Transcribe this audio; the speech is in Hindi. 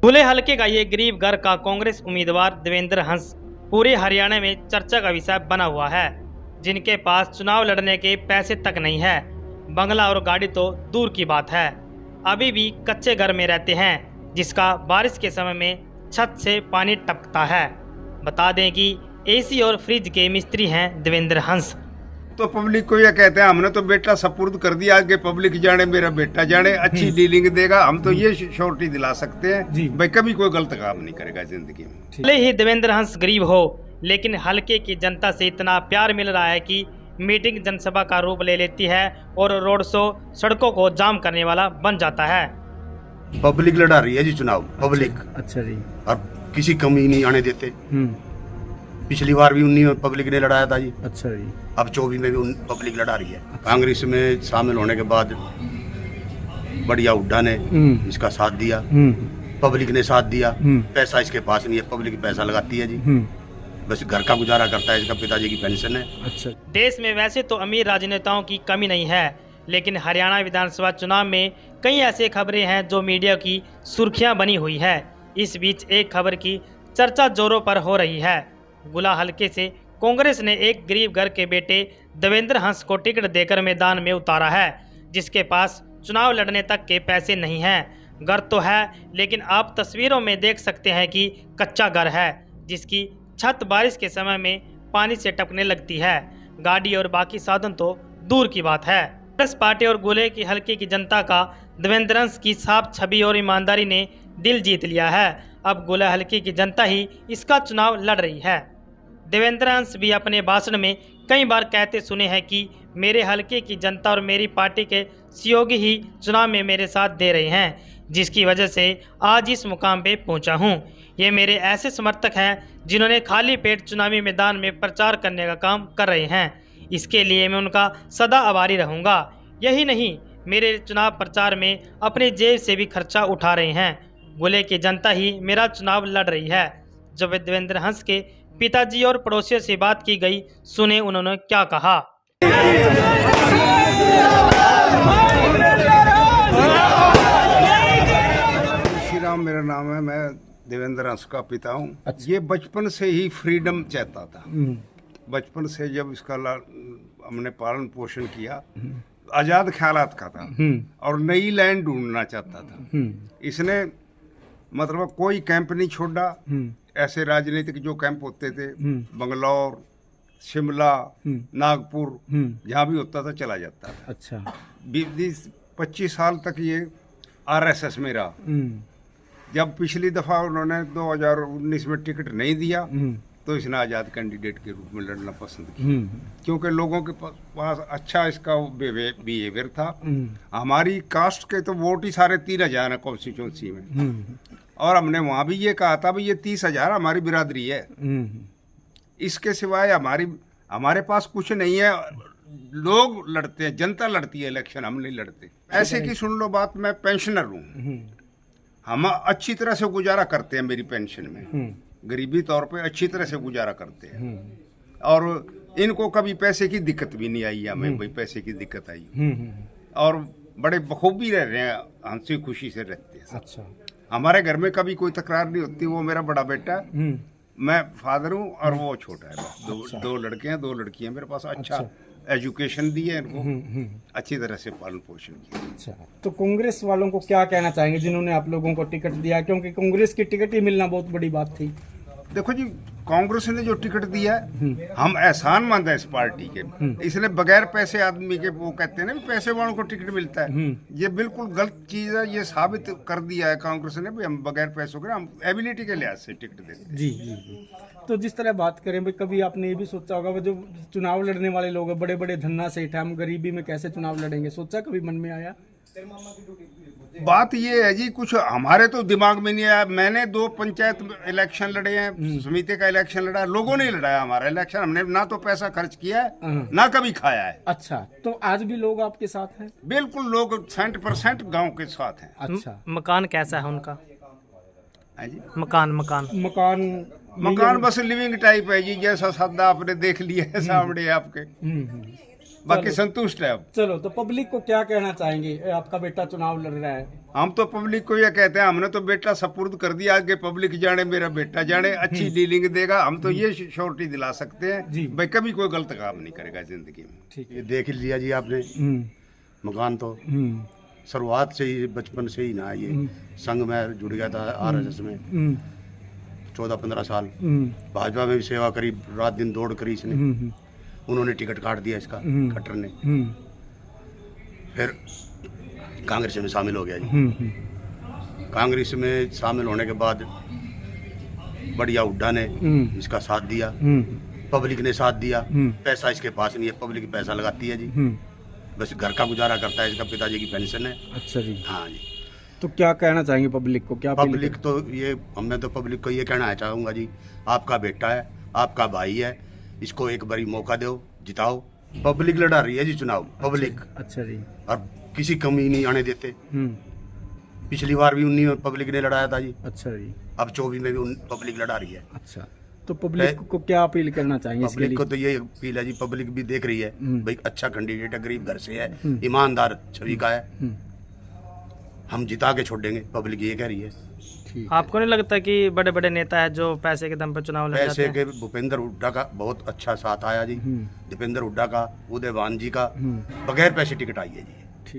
खुले हलके का ये गरीब घर का कांग्रेस उम्मीदवार देवेंद्र हंस पूरे हरियाणा में चर्चा का विषय बना हुआ है। जिनके पास चुनाव लड़ने के पैसे तक नहीं है, बंगला और गाड़ी तो दूर की बात है, अभी भी कच्चे घर में रहते हैं, जिसका बारिश के समय में छत से पानी टपकता है। बता दें कि एसी और फ्रिज के मिस्त्री हैं देवेंद्र हंस। तो पब्लिक को ये कहते हैं हमने तो बेटा सपुर्द कर दिया, आगे पब्लिक जाने मेरा बेटा जाने, अच्छी डीलिंग देगा, हम तो ये श्योरिटी दिला सकते हैं भाई कभी कोई गलत काम नहीं करेगा जिंदगी में। भले ही देवेंद्र हंस गरीब हो, लेकिन हलके की जनता से इतना प्यार मिल रहा है कि मीटिंग जनसभा का रूप ले लेती है और रोड शो सड़कों को जाम करने वाला बन जाता है। पब्लिक लड़ा रही है जी चुनाव, पब्लिक। अच्छा जी। और किसी कमी नहीं आने देते। पिछली बार भी 19 में पब्लिक ने लड़ाया था जी। अच्छा जी। अब 24 में भी पब्लिक लड़ा रही है। कांग्रेस में शामिल होने के बाद बढ़िया हुड्डा ने इसका साथ दिया, पब्लिक ने साथ दिया। पैसा इसके पास नहीं है, पब्लिक पैसा लगाती है जी, बस घर का गुजारा करता है। इसका पिताजी की पेंशन है। अच्छा। देश में वैसे तो अमीर राजनेताओं की कमी नहीं है, लेकिन हरियाणा विधानसभा चुनाव में कई ऐसे खबरें हैं जो मीडिया की सुर्खियां बनी हुई है। इस बीच एक खबर की चर्चा जोरों पर हो रही है। गुला हलके से कांग्रेस ने एक गरीब घर के बेटे देवेंद्र हंस को टिकट देकर मैदान में उतारा है, जिसके पास चुनाव लड़ने तक के पैसे नहीं हैं। घर तो है, लेकिन आप तस्वीरों में देख सकते हैं कि कच्चा घर है, जिसकी छत बारिश के समय में पानी से टपकने लगती है। गाड़ी और बाकी साधन तो दूर की बात है। कांग्रेस पार्टी और गुले की हलके की जनता का देवेंद्र हंस की साफ छवि और ईमानदारी ने दिल जीत लिया है। अब गुला हलके की जनता ही इसका चुनाव लड़ रही है। देवेंद्र हंस भी अपने भाषण में कई बार कहते सुने हैं कि मेरे हलके की जनता और मेरी पार्टी के सहयोगी ही चुनाव में मेरे साथ दे रहे हैं, जिसकी वजह से आज इस मुकाम पे पहुंचा हूं। ये मेरे ऐसे समर्थक हैं जिन्होंने खाली पेट चुनावी मैदान में प्रचार करने का काम कर रहे हैं। इसके लिए मैं उनका सदा आभारी रहूंगा। यही नहीं, मेरे चुनाव प्रचार में अपनी जेब से भी खर्चा उठा रहे हैं। गुले की जनता ही मेरा चुनाव लड़ रही है। जब देवेंद्र हंस के पिताजी और पड़ोसियों से बात की गई, सुने उन्होंने क्या कहा। श्री राम मेरा नाम है, मैं देवेंद्र हंस का पिता हूँ। अच्छा। ये बचपन से ही फ्रीडम चाहता था। बचपन से जब इसका हमने पालन पोषण किया, आजाद ख्यालात का था और नई लैंड ढूंढना चाहता था। इसने मतलब कोई कैंप नहीं छोड़ा। ऐसे राजनीतिक जो कैंप होते थे, बंगलौर, शिमला, नागपुर, जहाँ भी होता था चला जाता था। अच्छा। 20-25 साल तक ये आरएसएस में रहा। जब पिछली दफा उन्होंने 2019 में टिकट नहीं दिया, तो इसने आजाद कैंडिडेट के रूप में लड़ना पसंद किया, क्योंकि लोगों के पास अच्छा इसका बिहेवियर था। हमारी कास्ट के तो वोट ही सारे 3,000 है कॉन्स्टिट्यूंसी में, और हमने वहां भी ये कहा था भाई ये 30,000 हमारी बिरादरी है, इसके सिवाय हमारे पास कुछ नहीं है। लोग लड़ते हैं, जनता लड़ती है इलेक्शन, हम नहीं लड़ते। ऐसे की सुन लो बात, मैं पेंशनर हूँ, हम अच्छी तरह से गुजारा करते हैं। मेरी पेंशन में गरीबी तौर पे अच्छी तरह से गुजारा करते हैं, और इनको कभी पैसे की दिक्कत भी नहीं आई है। हमें भाई पैसे की दिक्कत आई, और बड़े बखूबी रह रहे हैं, हंसी खुशी से रहते हैं। अच्छा। हमारे घर में कभी कोई तकरार नहीं होती। वो मेरा बड़ा बेटा है, मैं फादर हूँ, और वो छोटा है। दो लड़के हैं, 2 लड़कियां मेरे पास। अच्छा एजुकेशन दी है इनको, अच्छी तरह से पालन पोषण किया। अच्छा। तो कांग्रेस वालों को क्या कहना चाहेंगे जिन्होंने आप लोगों को टिकट दिया, क्योंकि कांग्रेस की टिकट ही मिलना बहुत बड़ी बात थी। देखो जी, कांग्रेस ने जो टिकट दिया है, हम एहसान मंद है इस पार्टी के। इसने बगैर पैसे आदमी के, वो कहते हैं ना पैसे वालों को टिकट मिलता है, ये बिल्कुल गलत चीज है। ये साबित कर दिया है कांग्रेस ने भी हम बगैर पैसों के, हम एबिलिटी के लिहाज से टिकट देते हैं। जी जी जी। तो जिस तरह बात करें भाई, कभी आपने ये भी सोचा होगा जो चुनाव लड़ने वाले लोग हैं, बड़े बड़े धन्ना सेठ, हम गरीबी में कैसे चुनाव लड़ेंगे, सोचा कभी मन में आया? बात ये है जी, कुछ हमारे तो दिमाग में नहीं आया। मैंने 2 पंचायत इलेक्शन लड़े हैं, समिति का इलेक्शन लड़ा, लोगों ने लड़ाया हमारा इलेक्शन। हमने ना तो पैसा खर्च किया है, ना कभी खाया है। अच्छा। तो आज भी लोग आपके साथ हैं? बिल्कुल, लोग 100% गांव के साथ हैं। अच्छा। मकान कैसा है उनका? है जी। मकान बस लिविंग टाइप है जी, जैसा सादा आपने देख लिया है सामने आपके। बाकी संतुष्ट है अब। चलो, तो पब्लिक को क्या कहना चाहेंगे? आपका बेटा चुनाव लड़ रहा है। हम तो पब्लिक को ये कहते हैं, हमने तो बेटा सपुर्द कर दिया, आगे पब्लिक जाने मेरा बेटा जाने, अच्छी डीलिंग देगा। हम तो ये श्योरिटी दिला सकते जी। हैं भाई कभी कोई गलत काम नहीं करेगा जिंदगी में। ठीक ये देख लिया जी आपने, मकान तो शुरुआत से ही, बचपन से ही ना, ये संघ में जुड़ गया था आरएसएस में 14-15 साल। भाजपा में भी सेवा करी, रात दिन दौड़ करी इसने। उन्होंने टिकट काट दिया इसका, खट्टर ने। फिर कांग्रेस में शामिल हो गया जी। कांग्रेस में शामिल होने के बाद बढ़िया हुड्डा ने इसका साथ दिया, पब्लिक ने साथ दिया। पैसा इसके पास नहीं है, पब्लिक पैसा लगाती है जी। बस घर का गुजारा करता है, इसका पिताजी की पेंशन है। अच्छा जी। हाँ जी। तो क्या कहना चाहेंगे पब्लिक को? क्या पब्लिक तो ये, मैं तो पब्लिक को ये कहना चाहूँगा जी, आपका बेटा है, आपका भाई है, इसको एक बारी मौका दो, जिताओ। पब्लिक लड़ा रही है जी चुनाव, पब्लिक। अच्छा जी। और किसी कमी नहीं आने देते। पिछली बार भी 19 में पब्लिक ने लड़ाया था जी। अच्छा जी। अब 24 में भी पब्लिक लड़ा रही है। अच्छा, तो पब्लिक को क्या अपील करना चाहेंगे इसके पब्लिक लिए? को तो ये अपील है जी, पब्लिक भी देख रही है भाई, अच्छा कैंडिडेट है, गरीब घर से है, ईमानदार छवि का है, हम जिता के छोड़ेंगे, पब्लिक ये कह रही है। ठीक। आपको नहीं लगता कि बड़े बड़े नेता है जो पैसे के दम पर चुनाव लड़ जाते पैसे हैं? के भूपेंद्र हुड्डा का बहुत अच्छा साथ आया जी, दीपेंद्र हुड्डा का, उदय भान जी का, बगैर पैसे टिकट आई है जी।